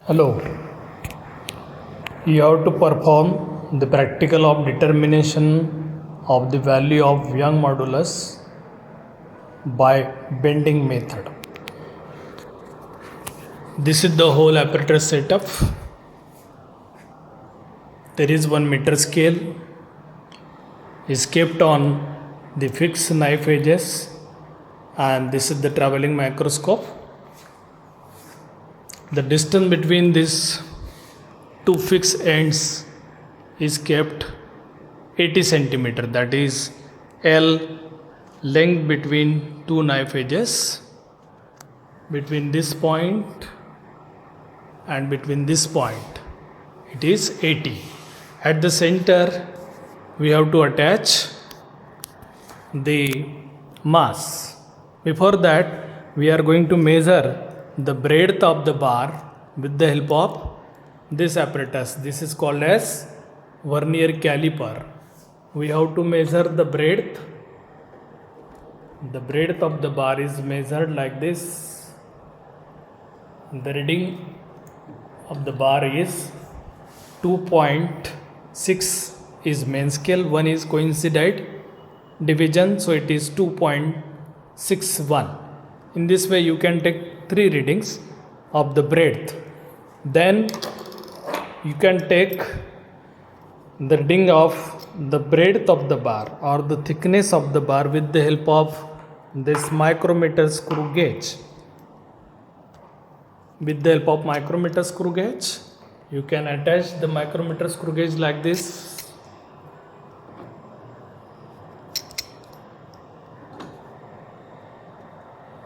Hello, you have to perform the practical of determination of the value of Young modulus by bending method. This is the whole apparatus setup. There is 1 meter scale is kept on the fixed knife edges, and this is the traveling microscope. The distance between these two fixed ends is kept 80 centimeter, that is L length between two knife edges, between this point and between this point it is 80. At the center we have to attach the mass. Before that we are going to measure the breadth of the bar with the help of this apparatus. This is called as vernier caliper. We have to measure the breadth. The breadth of the bar is measured like this. The reading of the bar is 2.6 is main scale, 1 is coincident division, so it is 2.61. In this way you can take 3 readings of the breadth. Then you can take the reading of the breadth of the bar or the thickness of the bar with the help of this micrometer screw gauge. With the help of micrometer screw gauge, you can attach the micrometer screw gauge like this.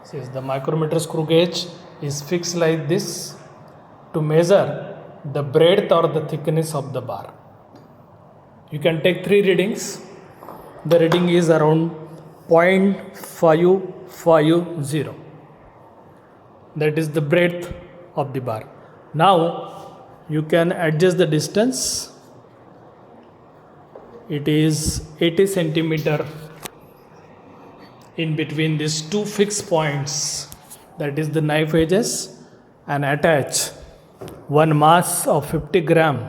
Since the micrometer screw gauge is fixed like this to measure the breadth or the thickness of the bar. You can take 3 readings. The reading is around 0.550. That is the breadth of the bar. Now you can adjust the distance. It is 80 centimeter in between these two fixed points, that is the knife edges, and attach one mass of 50 gram.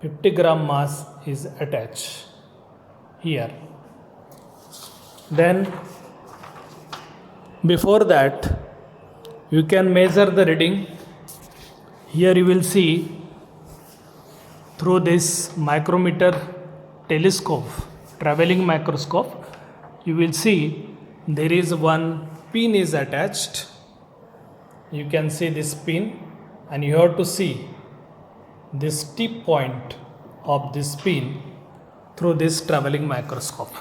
50 gram mass is attached here. Then before that you can measure the reading. Here you will see through this micrometer telescope, traveling microscope, you will see there is one pin is attached. You can see this pin, and you have to see this tip point of this pin through this traveling microscope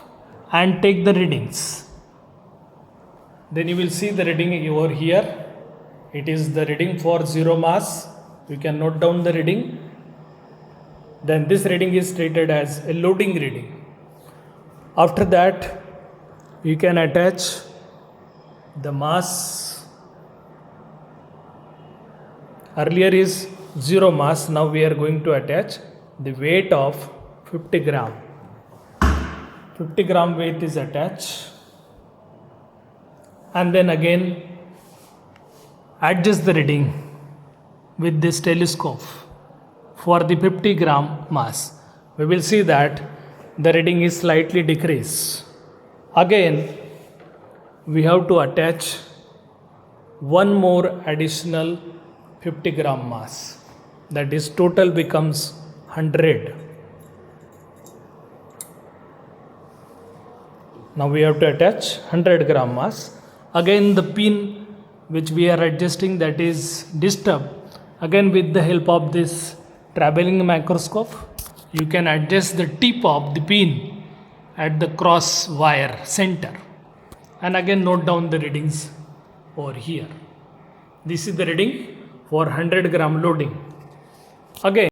and take the readings. Then you will see the reading over here. It is the reading for 0 mass. You can note down the reading. Then this reading is treated as a loading reading. After that you can attach the mass. Earlier is 0 mass, now we are going to attach the weight of 50 gram. 50 gram weight is attached, and then again adjust the reading with this telescope for the 50 gram mass. We will see that the reading is slightly decreased. Again we have to attach one more additional 50 gram mass, that is total becomes 100. Now we have to attach 100 gram mass. Again the pin which we are adjusting, that is disturbed. Again with the help of this traveling microscope you can adjust the tip of the pin at the cross wire center, and again note down the readings over here. This is the reading for 100 gram loading. Again